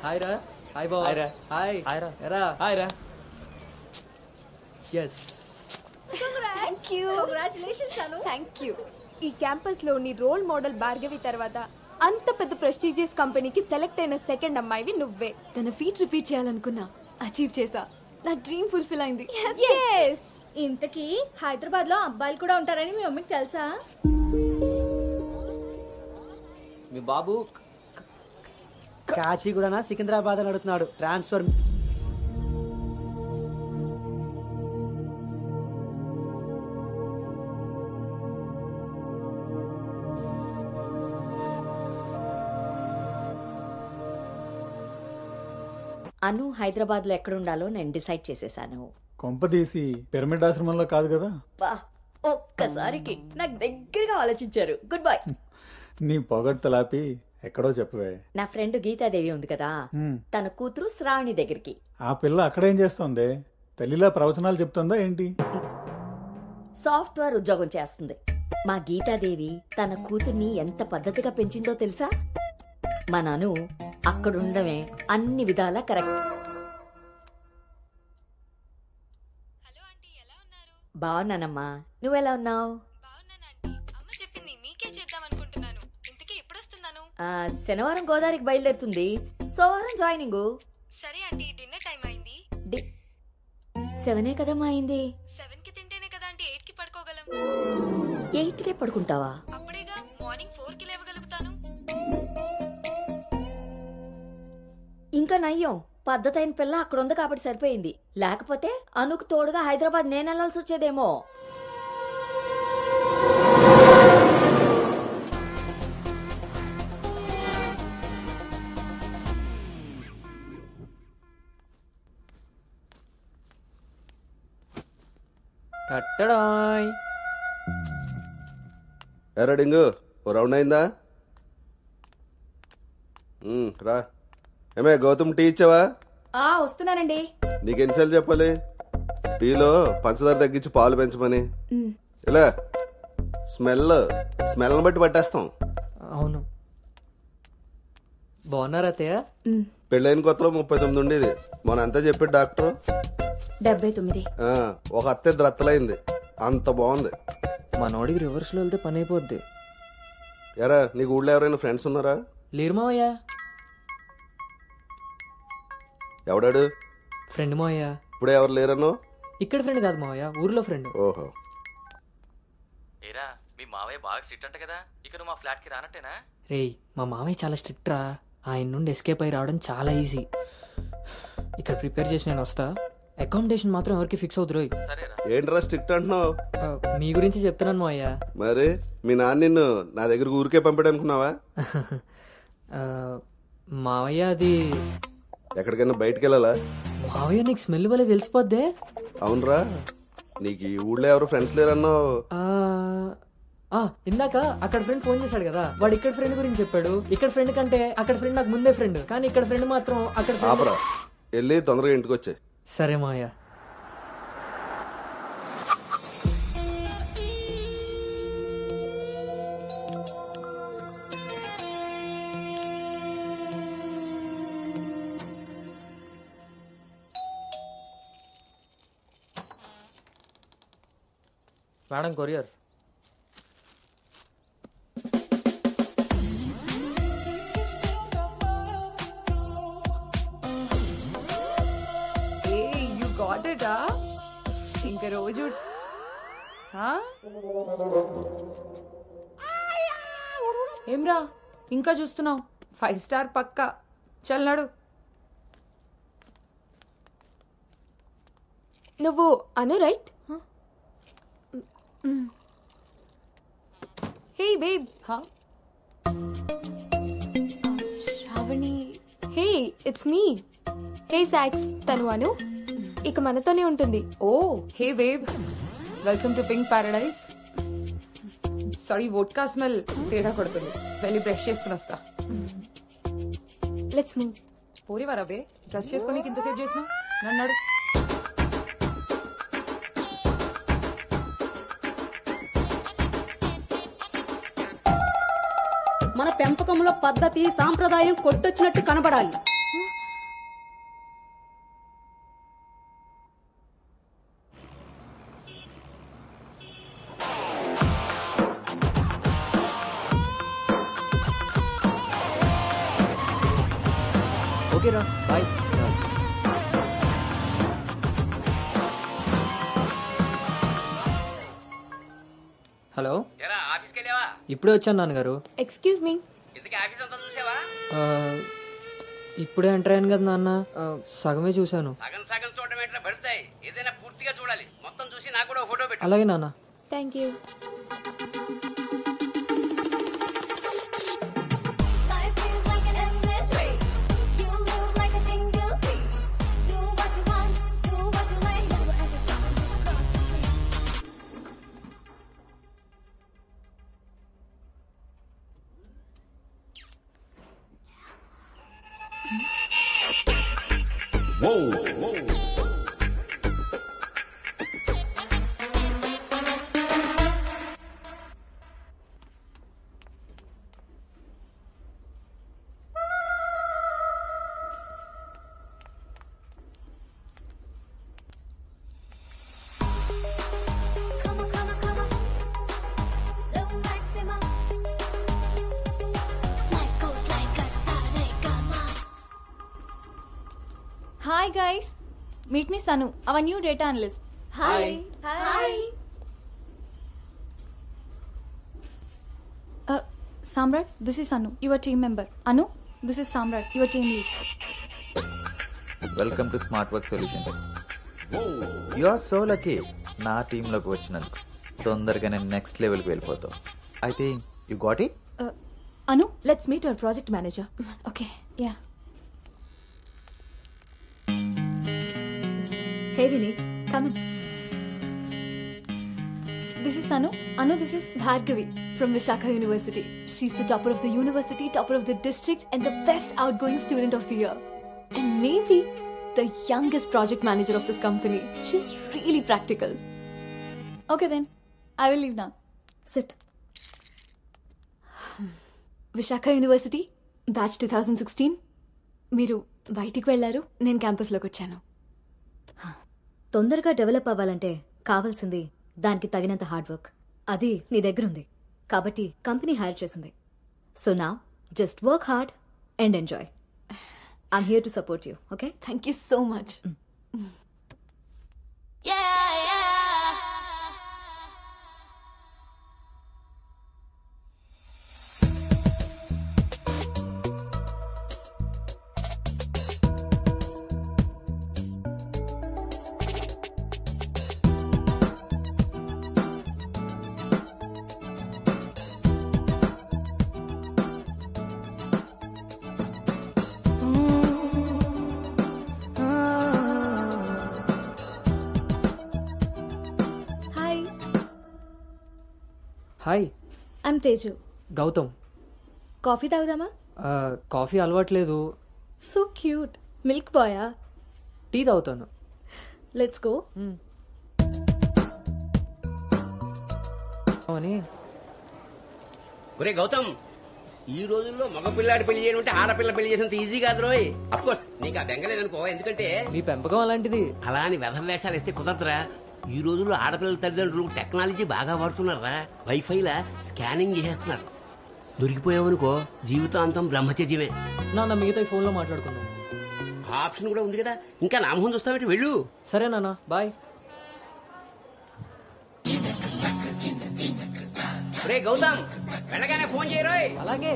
Hi రా. Hi బావ. Hi రా. హాయ్. హాయ్ రా. రా. హాయ్ రా. yes thank you. Congratulations Anu. Thank you. ఈ క్యాంపస్ లో నీ రోల్ మోడల్ భార్గవి తర్వాత అంత పెద్ద ప్రెస్టీజియస్ కంపెనీకి సెలెక్ట్ అయిన సెకండ్ అమ్మాయివి నువ్వే. తన ఫీట్ రిపీట్ చేయాలనుకున్నా, అచీవ్ చేసా. నా డ్రీమ్ ఫుల్ఫిల్ అయింది. Yes. ఇంతకీ హైదరాబాద్ లో అబ్బాయిలు కూడా ఉంటారని మీ మమ్మీకి తెలుసా? మీ బాబు కాచిగూడనా సికింద్రాబాద్ అని అడుగుతున్నాడు. ట్రాన్స్ఫర్. అను హైదరాబాద్ లో ఎక్కడుండాలో నేను డిసైడ్ చేసేసాను. కొంపదీసి పిరమిడ్ ఆశ్రమంలో కాదు కదా? ఒక్కసారికి నాకు దగ్గరగా ఆలోచించారు. Good bye. నీ పొగడ్తలాపి ఎక్కడో చెప్పవే. నా ఫ్రెండ్ గీతాదేవి ఉంది కదా, తన కూతురు శ్రావణి దగ్గరికి. ఆ పిల్ల అక్కడేం చేస్తోంది? తల్లిలా ప్రవచనాలు చెప్తుందా ఏంటి? సాఫ్ట్వేర్ ఉద్యోగం చేస్తుంది. మా గీతాదేవి తన కూతుర్ని ఎంత పద్ధతిగా పెంచిందో తెలుసా? మా నాను అక్కడుండమే అన్ని విధాలా కరెక్ట్. బాగున్నానమ్మా, నువ్వెలా ఉన్నావు? శనివారం గోదావరికి బయలుదేరుతుంది, సోమవారం జాయినింగ్. సరే ఆంటీ, డిన్నర్ టైం అయింది. 7 కదమ్మా అయింది. 7 కి తింటేనే కదా ఆంటీ 8 కి పడుకోగలం. 8 కే పడుకుంటావా? అప్పుడేగా మార్నింగ్ 4 కి లేవగలుగుతాను. ఇంకా నయ్యం, పద్ధతైన పిల్ల అక్కడ ఉంది కాబట్టి సరిపోయింది. లేకపోతే అనుకు తోడుగా హైదరాబాద్ నేను వెళ్లాల్సి వచ్చేదేమో. కట్టడాయ్. ఎరా డింగు, ఓ రౌండ్ అయిందా? రా. ఏమే గౌతమ్, టీ ఇచ్చావా? వస్తున్నానండి. నీకెన్నిసార్లు చెప్పాలి టీలో పంచదార తగ్గించి పాలు పెంచమని? ఇలా స్మెల్ బట్టి పట్టేస్తాం. అవును. బాగున్నారా అత్తయ్య? పెళ్ళైన కొత్తలో 39 ఉండేది. మొన్న అంతా చెప్పాడు డాక్టర్. 79. ఒక అత్తే ద్రత్తలైంది. అంత బాగుంది. మనోడికి రివర్స్ లో వెళ్తే పని అయిపోద్ది. ఎరా, నీకు ఊళ్ళో ఎవరైనా ఫ్రెండ్స్ ఉన్నారా? లేరు మావయ్య. ఎవడాడు? ఫ్రెండ్ మావయ్య. ఇప్పుడే ఎవరు లేరను? ఇక్కడ ఫ్రెండ్ కాదు మావయ్య, ఊర్లో ఫ్రెండ్. ఓహో. ఏరా, మీ మావయ్య బాగా స్ట్రిక్ట్ అంట కదా, ఇక నువ్వు మా ఫ్లాట్ కి రానట్టేనా? రేయ్, మా మావయ్య చాలా స్ట్రిక్ట్ రా. ఆయన నుండి ఎస్కేప్ అయి రావడం చాలా ఈజీ. ఇక్కడ ప్రిపేర్ చేసి నేను వస్తా. అకామిడేషన్ మాత్రం ఎవరికి ఫిక్స్ అవుతురు. ఏంట్రా స్ట్రిక్ట్ అంటున్నావు? మీ గురించి చెప్తున్నాను మావయ్య. మరి మీ నాన్న నిన్ను నా దగ్గరకు ఊరికే పంపాడనుకున్నావా? మావయ్య అది ఎక్కడికైనా బయటికి వెళ్ళాలా? మావయ్య నీకు స్మెల్ వల్ల తెలిసిపోద్దే. అవునరా, నీకు ఈ ఊళ్ళో ఎవరు ఫ్రెండ్స్ లేరన్నావు. ఇందాక అక్కడ ఫ్రెండ్ ఫోన్ చేశాడు కదా, వాడు ఇక్కడ ఫ్రెండ్ గురించి చెప్పాడు. ఇక్కడ ఫ్రెండ్ కంటే అక్కడ ఫ్రెండ్ నాకు ముందే ఫ్రెండ్, కానీ ఇక్కడ ఫ్రెండ్ మాత్రం అక్కడ ఆపరా, వెళ్ళి తొందరగా ఇంటికి వచ్చాయి. సరే మావయ్య. Madam, courier. ఇంక రోజు ఏమ్రా ఇంకా చూస్తున్నావు? 5 స్టార్ పక్కా. చల్లాడు. నువ్వు Anu right? Hey babe. Shravani. Hey, it's me. Hey సాక్స్, తను అను. ఇక మనతోనే ఉంటుంది. Oh hey babe, welcome to pink paradise. Sorry, vodka smell తేడా కొడుతుంది. వెళ్ళి బ్రష్ చేసుకుని వస్తా. Let's move. పోరివారా బే, డ్రెస్ చేసుకుని ఇంతసేపు చేసినా? నన్నాడు. మన పెంపకంలో పద్ధతి సాంప్రదాయం కొట్టొచ్చినట్టు కనబడాలి. ఓకేరా బాయ్. హలో, ఆఫీస్కి వెళ్ళావా? ఇప్పుడే వచ్చాను నాన్నగారు. Excuse me. ఇంతకీ ఆఫీస్ అంతా చూసావా? ఆ, ఇప్పుడే ఎంటర్ అయ్యాను కదా నాన్న, సగమే చూశాను. సగం సగం చూడడం ఏంటో పడతాయి. ఏదైనా పూర్తిగా చూడాలి. మొత్తం చూసి నాకు కూడా ఫోటో పెట్టు. అలాగే నాన్న. Thank you. Hi guys, meet me Sanu, our new data analyst. Hi. Hi. Samrat, this is Anu, your team member. Anu, this is Samrat, your team lead. Welcome to smart work solutions. You are so lucky నా టీంలోకి వచ్చినందుకు. తొందరగా నేను next లెవెల్కి వెళ్ళిపోతావు. I think you got it. Anu, let's meet our project manager. okay, yeah. Hey Vini, come in. This is Anu. Anu, this is Bhargavi from Vishakha University. She's the topper of the university, topper of the district, and the best outgoing student of the year. And maybe the youngest project manager of this company. She's really practical. okay then. I will leave now. SIT. Vishakha University, batch 2016. మీరు బయటికి వెళ్ళారు, నేను క్యాంపస్లోకి వచ్చాను. తొందరగా develop అవ్వాలంటే కావాల్సింది దానికి తగినంత హార్డ్ వర్క్. అది నీ దగ్గర ఉంది కాబట్టి కంపెనీ హైర్ చేసింది. సో నా just work hard and enjoy. I'm here to support you. Okay, Thank you so much. Hi, hi, I'm Teju. Gautam. Coffee తాగుదామా? కాఫీ అలవాట్లేదు, సో క్యూట్. మిల్క్ బాయా? టీ తాగుతాను. Let's go. అని ఒరే గౌతమ్, ఈ రోజుల్లో మగ పిల్లాడి పెళ్లి చేయడం అంటే ఆడపిల్ల పెళ్లి చేసినంత ఈజీ కాదు రోయ్. అఫ్ కోర్స్ నీకు ఆ బెంగలేదనుకో, ఎందుకంటే మీ పెంపకం అలాంటిది. అలా అని వెధం వేషాలు వేస్తే కుదరదురా. ఈ రోజుల్లో ఆడపిల్లల తల్లిదండ్రులు టెక్నాలజీ బాగా వాడుతున్నారా. వైఫైలా స్కానింగ్ చేసేస్తున్నారు. దొరికిపోయావనుకో జీవితాంతం బ్రహ్మచర్యమే. నాన్న మిగతా ఫోన్లో మాట్లాడుకుందాం. ఆ ఆప్షన్ కూడా ఉంది కదా. ఇంకా నామహం చూస్తావేంటి, వెళ్ళు. సరే నాన్న, బాయ్. రే గౌతమ్, వెళ్ళగానే ఫోన్ చేయరోయ్. అలాగే.